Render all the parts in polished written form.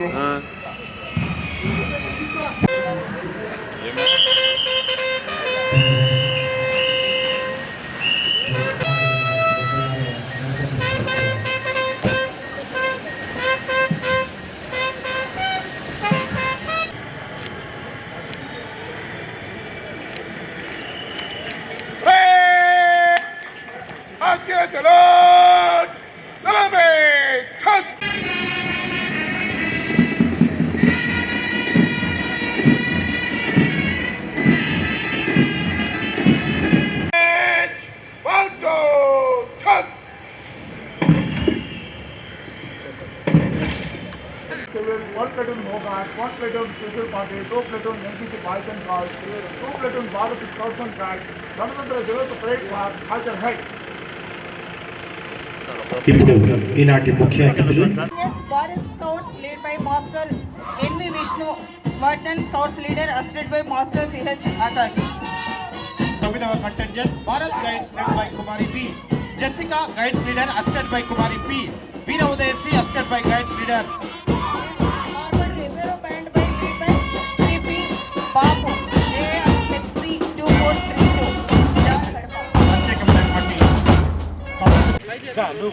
One platoon Hogan, one platoon Special Party, 2 platoon NCC Boys and Girls, 2 platoon Bharat Scouts and Guides, Ganatantara Jalasa Parade Park, Hajar Hai. ఇప్పుడు ఈనాటి ముఖ్య అతిథులు Bharat scouts lead by master NV Vishnu Vardhan scouts leader assisted by master CH Akash. 9వ contingent Bharat guides led by Kumari B, Jessica guides leader assisted by Kumari P, Veera Udayasri assisted by guides leader. Forward reserve band by lead by CP Bapu ASC 2432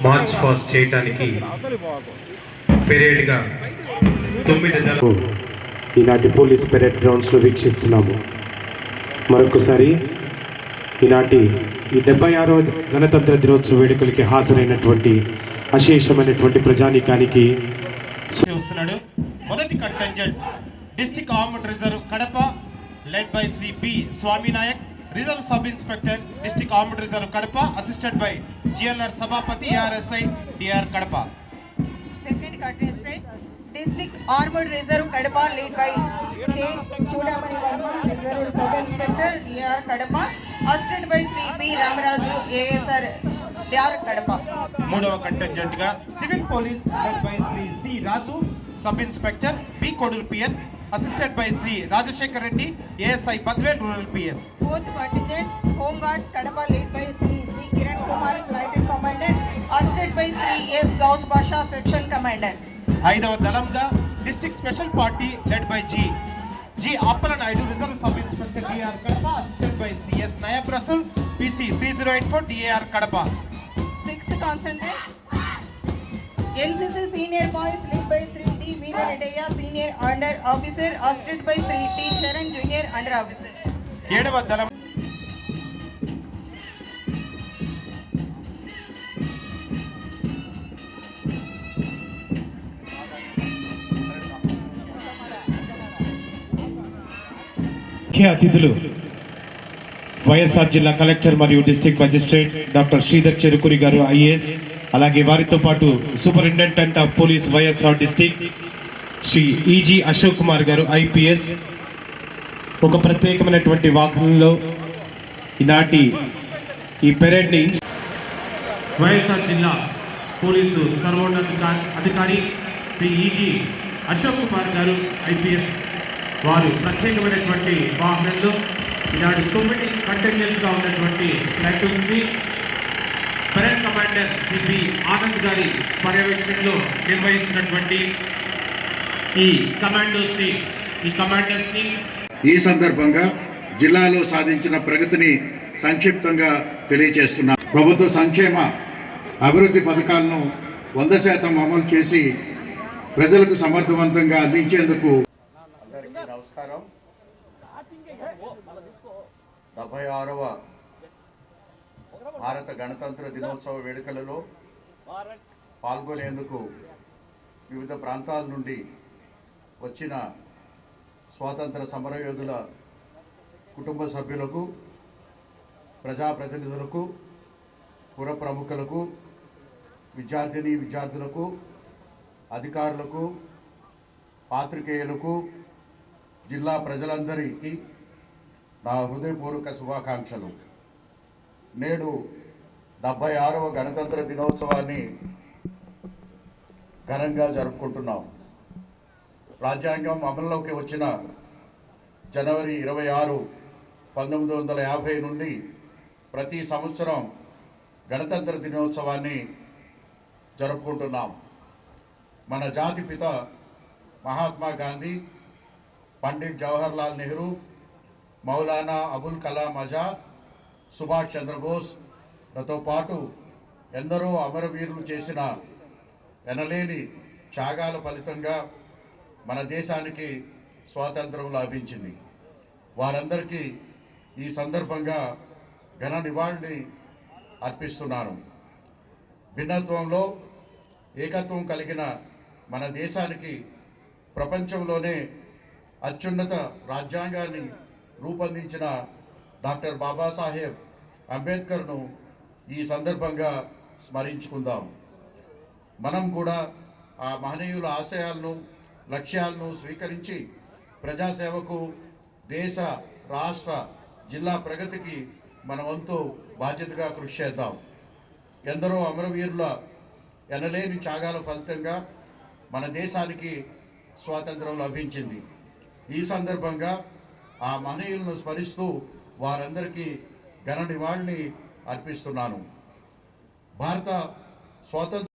march fast చేయడానికి parade గా 9 ఈనాటి police parade grounds లో వీక్షిస్తున్నాము. మరొకసారి ఈనాటి ఈ 76వ గణతంత్ర దినోత్సవ వేడుకలకి హాజరైనటువంటి అశేషమైనటువంటి ప్రజానీకానికి చూస్తున్నాడు. మొదటి contingent district armed reserve Kadapa led by Shri B Swami Naik, reserve sub inspector district armed reserve Kadapa assisted by GLR Sabhapati ARSI DR Kadapa. Second contestant district armed reserve Kadapa lead by K Chudamani Varma, reserve sub inspector DR Kadapa assisted by Shri B Ramaraju ASR DR Kadapa. మూడవ contingent గా civil police led by Shri C Raju, sub inspector B Koduru PS assisted by Shri Rajasekhar Reddy ASI Badvel rural PS. Fourth contingent home guards Kadapa lead by Shri B Kiran Kumar lieutenant commander assisted by Shri S Gouse Basha section commander. ఐదవ దళంగా district special party led by G Appala Naidu, reserve sub inspector DR Kadapa assisted by CS Nayab Rasool PC 3084 DR Kadapa. Sixth contingent NCC senior boys lead by Shri D Veerareddaiah, senior under officer assisted by Shri T Charan, junior under officer. ఏడవ దళం ముఖ్య అతిథులు YSR జిల్లా collector మరియు district magistrate doctor Sridhar Cherukuri గారు IAS, అలాగే వారితో పాటు superintendent of police YSR district Shri EG Ashok Kumar గారు ఐపీఎస్. ఒక ప్రత్యేకమైనటువంటి వాహనంలో ఈనాటి ఈ పెరేడ్ని వైఎస్ఆర్ జిల్లా పోలీసు సర్వోన్నత అధికారి శ్రీ ఈజీ అశోక్ కుమార్ గారు ఐపీఎస్ వారు ప్రత్యేకమైనటువంటి వాహనంలో ఈనాడు 9 కంటెంజెంట్స్గా ఉన్నటువంటి ప్లాటూన్స్ని పెరేడ్ కమాండర్ సిబి ఆనంద్ గారి పర్యవేక్షణలో నిర్వహిస్తున్నటువంటి ఈ కమాండర్స్ని ఈ సందర్భంగా జిల్లాలో సాధించిన ప్రగతిని సంక్షిప్తంగా తెలియజేస్తున్నాం. ప్రభుత్వ సంక్షేమ అభివృద్ధి పథకాలను 100% అమలు చేసి ప్రజలకు సమర్థవంతంగా అందించేందుకు. అందరికీ నమస్కారం. 76వ భారత గణతంత్ర దినోత్సవ వేడుకలలో పాల్గొనేందుకు వివిధ ప్రాంతాల నుండి వచ్చిన స్వాతంత్ర సమరయోధుల కుటుంబ సభ్యులకు, ప్రజాప్రతినిధులకు, పుర ప్రముఖులకు, విద్యార్థులకు, అధికారులకు, పాత్రికేయులకు, జిల్లా ప్రజలందరికీ నా హృదయపూర్వక శుభాకాంక్షలు. నేడు 76వ గణతంత్ర దినోత్సవాన్ని ఘనంగా జరుపుకుంటున్నాం. రాజ్యాంగం అమల్లోకి వచ్చిన జనవరి 26, 1950 నుండి ప్రతి సంవత్సరం గణతంత్ర దినోత్సవాన్ని జరుపుకుంటున్నాం. మన జాతిపిత మహాత్మా గాంధీ, పండిట్ జవహర్లాల్ నెహ్రూ, మౌలానా అబుల్ కలాం ఆజాద్, సుభాష్ చంద్రబోస్లతో పాటు ఎందరో అమరవీరులు చేసిన ఎనలేని త్యాగాల ఫలితంగా మన దేశానికి స్వాతంత్రం లభించింది. వారందరికీ ఈ సందర్భంగా ఘన నివాళిని అర్పిస్తున్నాను. భిన్నత్వంలో ఏకత్వం కలిగిన మన దేశానికి ప్రపంచంలోనే అత్యున్నత రాజ్యాంగాన్ని రూపొందించిన డాక్టర్ బాబాసాహెబ్ అంబేద్కర్ను ఈ సందర్భంగా స్మరించుకుందాం. మనం కూడా ఆ మహనీయుల ఆశయాలను, లక్ష్యాలను స్వీకరించి ప్రజాసేవకు, దేశ, రాష్ట్ర, జిల్లా ప్రగతికి మన వంతు బాధ్యతగా కృషి చేద్దాం. ఎందరో అమరవీరుల ఎనలేని త్యాగాల ఫలితంగా మన దేశానికి స్వాతంత్రం లభించింది. ఈ సందర్భంగా ఆ మహనీయులను స్మరిస్తూ వారందరికీ ఘన నివాళిని అర్పిస్తున్నాను. భారత స్వాతంత్ర